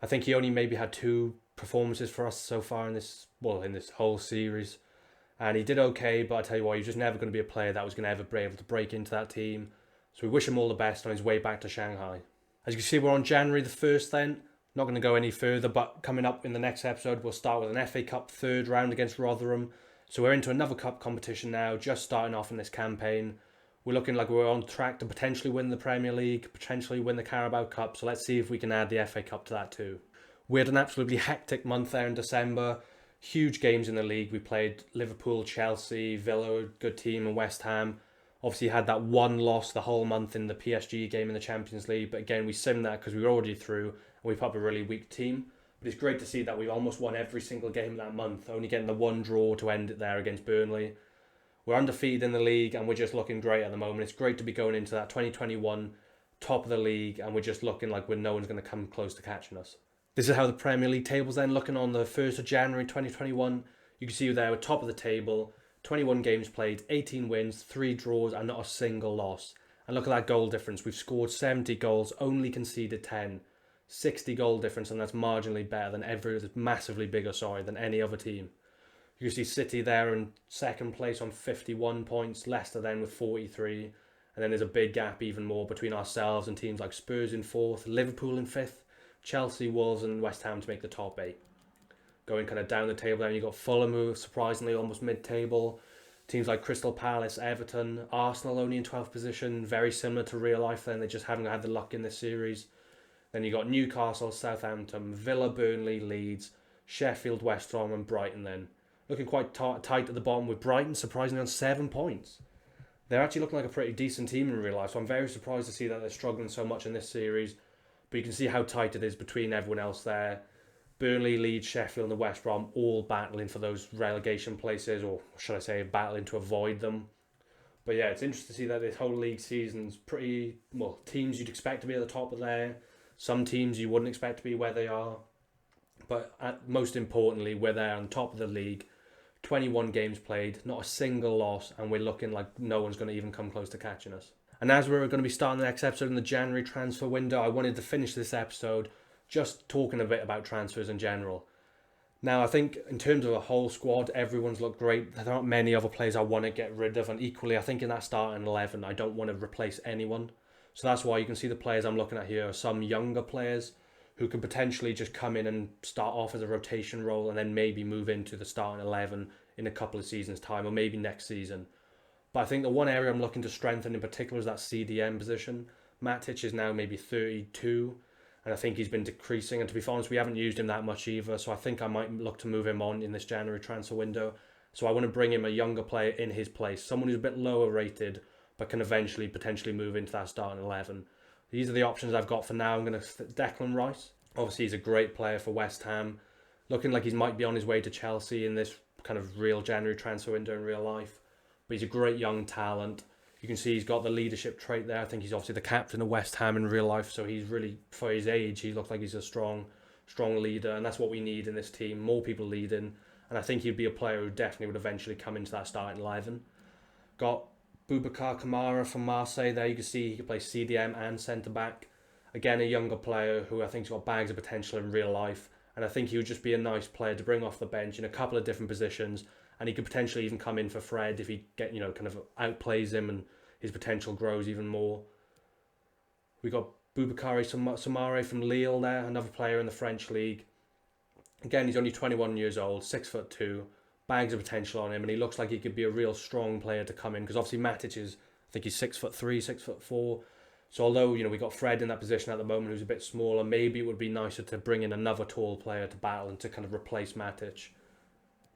I think he only maybe had 2 performances for us so far in this whole series. And he did okay, but I tell you what, he's just never going to be a player that was going to ever be able to break into that team. So we wish him all the best on his way back to Shanghai. As you can see, we're on January the 1st then. Not going to go any further, but coming up in the next episode, we'll start with an FA Cup 3rd round against Rotherham. So we're into another cup competition now, just starting off in this campaign. We're looking like we're on track to potentially win the Premier League, potentially win the Carabao Cup. So let's see if we can add the FA Cup to that too. We had an absolutely hectic month there in December. Huge games in the league. We played Liverpool, Chelsea, Villa, good team, and West Ham. Obviously had that 1 loss the whole month in the PSG game in the Champions League. But again, we simmed that because we were already through and we put up a really weak team. But it's great to see that we've almost won every single game that month, only getting the 1 draw to end it there against Burnley. We're undefeated in the league and we're just looking great at the moment. It's great to be going into that 2021 top of the league and we're just looking like no one's going to come close to catching us. This is how the Premier League table's then looking on the 1st of January 2021. You can see there we're top of the table, 21 games played, 18 wins, 3 draws and not a single loss. And look at that goal difference. We've scored 70 goals, only conceded 10. 60 goal difference, and that's marginally better than massively bigger, than any other team. You can see City there in 2nd place on 51 points, Leicester then with 43. And then there's a big gap even more between ourselves and teams like Spurs in 4th, Liverpool in 5th, Chelsea, Wolves and West Ham to make the top 8. Going kind of down the table there, you've got Fulham, who surprisingly almost mid-table. Teams like Crystal Palace, Everton, Arsenal only in 12th position, very similar to real life then, they just haven't had the luck in this series. Then you got Newcastle, Southampton, Villa, Burnley, Leeds, Sheffield, West Brom and Brighton then. Looking quite tight at the bottom with Brighton surprisingly on 7 points. They're actually looking like a pretty decent team in real life, so I'm very surprised to see that they're struggling so much in this series. But you can see how tight it is between everyone else there. Burnley, Leeds, Sheffield and West Brom all battling for those relegation places, or should I say battling to avoid them. But yeah, it's interesting to see that this whole league season's pretty, teams you'd expect to be at the top of there. Some teams you wouldn't expect to be where they are. But most importantly, we're there on top of the league. 21 games played, not a single loss, and we're looking like no one's going to even come close to catching us. And as we're going to be starting the next episode in the January transfer window, I wanted to finish this episode just talking a bit about transfers in general. Now, I think in terms of a whole squad, everyone's looked great. There aren't many other players I want to get rid of. And equally, I think in that starting 11, I don't want to replace anyone. So that's why you can see the players I'm looking at here are some younger players who could potentially just come in and start off as a rotation role and then maybe move into the starting 11 in a couple of seasons' time, or maybe next season. But I think the one area I'm looking to strengthen in particular is that CDM position. Matic is now maybe 32, and I think he's been decreasing. And to be honest, we haven't used him that much either, so I think I might look to move him on in this January transfer window. So I want to bring him a younger player in his place, someone who's a bit lower rated, but can eventually potentially move into that starting 11. These are the options I've got for now. I'm going to Declan Rice. Obviously, he's a great player for West Ham. Looking like he might be on his way to Chelsea in this kind of real January transfer window in real life. But he's a great young talent. You can see he's got the leadership trait there. I think he's obviously the captain of West Ham in real life. So he's really, for his age, he looks like he's a strong leader. And that's what we need in this team. More people leading. And I think he'd be a player who definitely would eventually come into that starting 11. Got Boubacar Kamara from Marseille there. You can see he can play CDM and centre-back. Again, a younger player who I think's got bags of potential in real life. And I think he would just be a nice player to bring off the bench in a couple of different positions. And he could potentially even come in for Fred if he kind of outplays him and his potential grows even more. We got Boubakary Soumaré from Lille there, another player in the French league. Again, he's only 21 years old, 6'2", bags of potential on him, and he looks like he could be a real strong player to come in, because obviously Matic is, I think he's 6'3", 6'4". So although, we got Fred in that position at the moment who's a bit smaller, maybe it would be nicer to bring in another tall player to battle and to kind of replace Matic.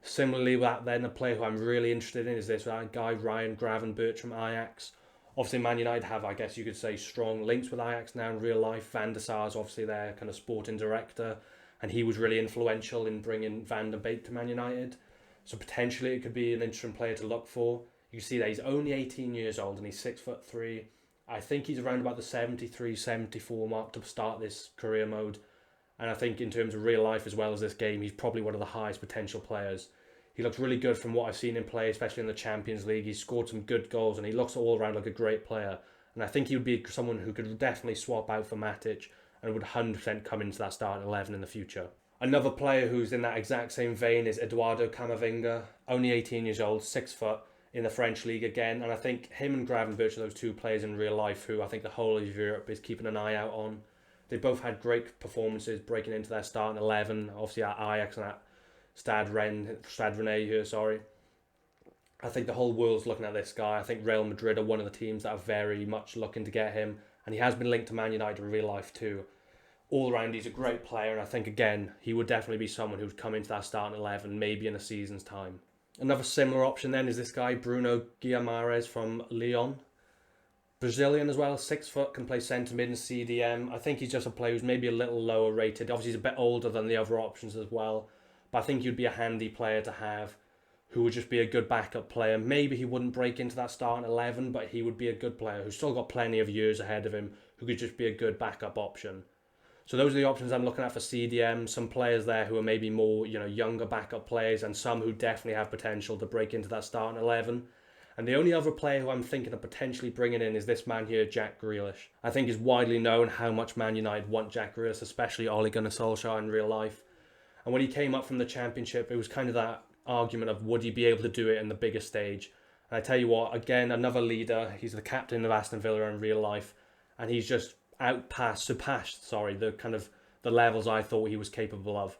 Similarly, that then a player who I'm really interested in is this guy, Ryan Gravenberch from Ajax. Obviously, Man United have, I guess you could say, strong links with Ajax now in real life. Van der Sar's obviously their kind of sporting director, and he was really influential in bringing Van der Beek to Man United. So potentially it could be an interesting player to look for. You can see that he's only 18 years old and he's 6'3". I think he's around about the 73, 74 mark to start this career mode. And I think in terms of real life as well as this game, he's probably one of the highest potential players. He looks really good from what I've seen him play, especially in the Champions League. He's scored some good goals and he looks all around like a great player. And I think he would be someone who could definitely swap out for Matic and would 100% come into that starting 11 in the future. Another player who's in that exact same vein is Eduardo Camavinga, only 18 years old, 6 foot, in the French league again. And I think him and Gravenberch are those two players in real life who I think the whole of Europe is keeping an eye out on. They both had great performances breaking into their starting 11, obviously at Ajax and at Stade Rennais here, sorry. I think the whole world's looking at this guy. I think Real Madrid are one of the teams that are very much looking to get him, and he has been linked to Man United in real life too. All around, he's a great player, and I think, again, he would definitely be someone who would come into that starting 11 maybe in a season's time. Another similar option then is this guy, Bruno Guimaraes from Lyon. Brazilian as well, 6 foot, can play centre mid and CDM. I think he's just a player who's maybe a little lower rated. Obviously, he's a bit older than the other options as well. But I think he'd be a handy player to have who would just be a good backup player. Maybe he wouldn't break into that starting 11, but he would be a good player who's still got plenty of years ahead of him, who could just be a good backup option. So those are the options I'm looking at for CDM. Some players there who are maybe more, younger backup players, and some who definitely have potential to break into that starting 11. And the only other player who I'm thinking of potentially bringing in is this man here, Jack Grealish. I think it's widely known how much Man United want Jack Grealish, especially Ole Gunnar Solskjaer in real life. And when he came up from the Championship, it was kind of that argument of would he be able to do it in the bigger stage. And I tell you what, again, another leader. He's the captain of Aston Villa in real life, and he's just surpassed the levels I thought he was capable of.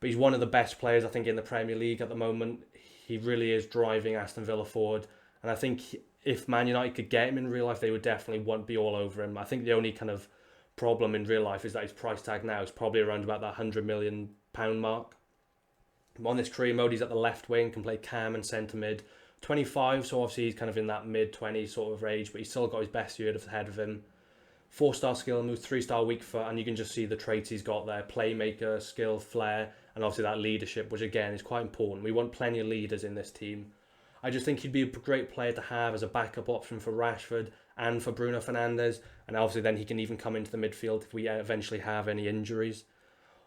But he's one of the best players, I think, in the Premier League at the moment. He really is driving Aston Villa forward. And I think if Man United could get him in real life, they would definitely want to be all over him. I think the only kind of problem in real life is that his price tag now is probably around about that £100 million mark. On this career mode, he's at the left wing, can play cam and centre mid. 25, so obviously he's kind of in that mid-20s sort of age, but he's still got his best year ahead of him. 4-star skill move, 3-star weak foot, and you can just see the traits he's got there. Playmaker, skill, flair, and obviously that leadership, which again is quite important. We want plenty of leaders in this team. I just think he'd be a great player to have as a backup option for Rashford and for Bruno Fernandes, and obviously then he can even come into the midfield if we eventually have any injuries.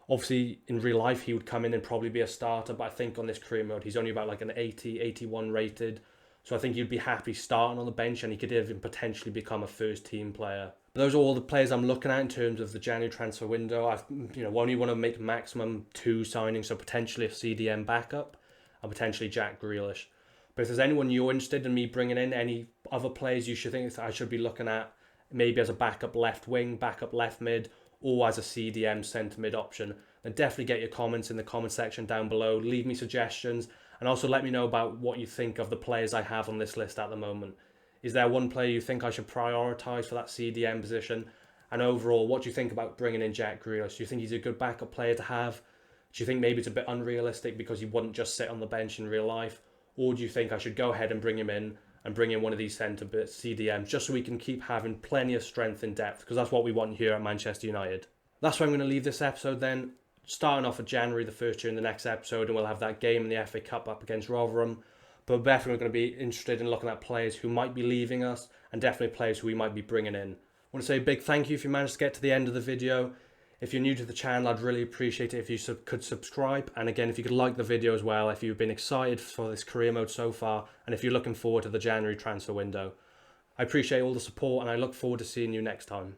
Obviously, in real life, he would come in and probably be a starter, but I think on this career mode, he's only about like an 80, 81 rated. So I think you'd be happy starting on the bench, and he could even potentially become a first team player. But those are all the players I'm looking at in terms of the January transfer window. I've only want to make maximum 2 signings, so potentially a CDM backup and potentially Jack Grealish. But if there's anyone you're interested in me bringing in, any other players you should think I should be looking at, maybe as a backup left wing, backup left mid, or as a CDM centre mid option, then definitely get your comments in the comment section down below. Leave me suggestions, and also let me know about what you think of the players I have on this list at the moment. Is there one player you think I should prioritise for that CDM position? And overall, what do you think about bringing in Jack Grealish? Do you think he's a good backup player to have? Do you think maybe it's a bit unrealistic because he wouldn't just sit on the bench in real life? Or do you think I should go ahead and bring him in and bring in one of these centre CDMs just so we can keep having plenty of strength and depth? Because that's what we want here at Manchester United. That's where I'm going to leave this episode then. Starting off with January the 1st year in the next episode, and we'll have that game in the FA Cup up against Rotherham. But we're definitely going to be interested in looking at players who might be leaving us, and definitely players who we might be bringing in. I want to say a big thank you if you managed to get to the end of the video. If you're new to the channel, I'd really appreciate it if you could subscribe. And again, if you could like the video as well, if you've been excited for this career mode so far, and if you're looking forward to the January transfer window. I appreciate all the support, and I look forward to seeing you next time.